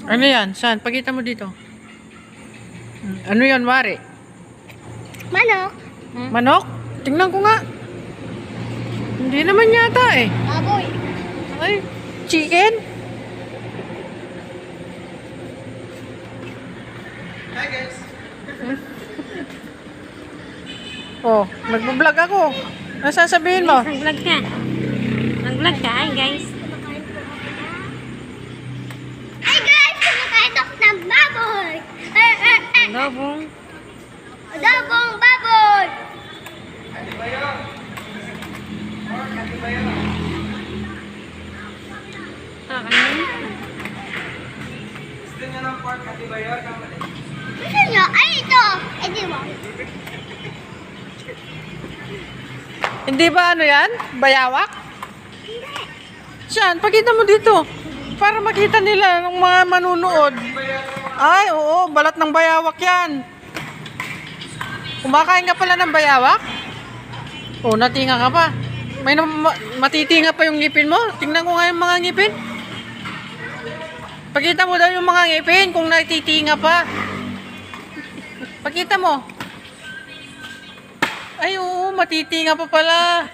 Ano yan? Saan? Pakita mo dito. Ano yan, Mari? Manok. Manok? Tingnan ko nga. Hindi naman yata eh. Baboy. Ay, chicken? Hi guys! Oh, nagbablog ako. Ano sasabihin mo? Nag-vlog ka. Nag-vlog ka, ay guys. Ay guys, kumakain ako ng baboy. Adobong. Adobong baboy. Kati ba yun? Or kati ba yun? Gusto niyo ng pork kati ba yun? Gusto nyo? Ay, ito. Eh, di ba? Hindi ba ano yan? Bayawak? Saan? Pakita mo dito. Para makita nila ng mga manunood. Ay, oo. Balat ng bayawak yan. Kumakain ka pala ng bayawak? Oo, natinga ka pa. May matitinga pa yung ngipin mo. Tingnan ko nga yung mga ngipin. Pakita mo daw yung mga ngipin kung natitinga pa. Pakita mo. Ay, oo. Matitinga pa pala.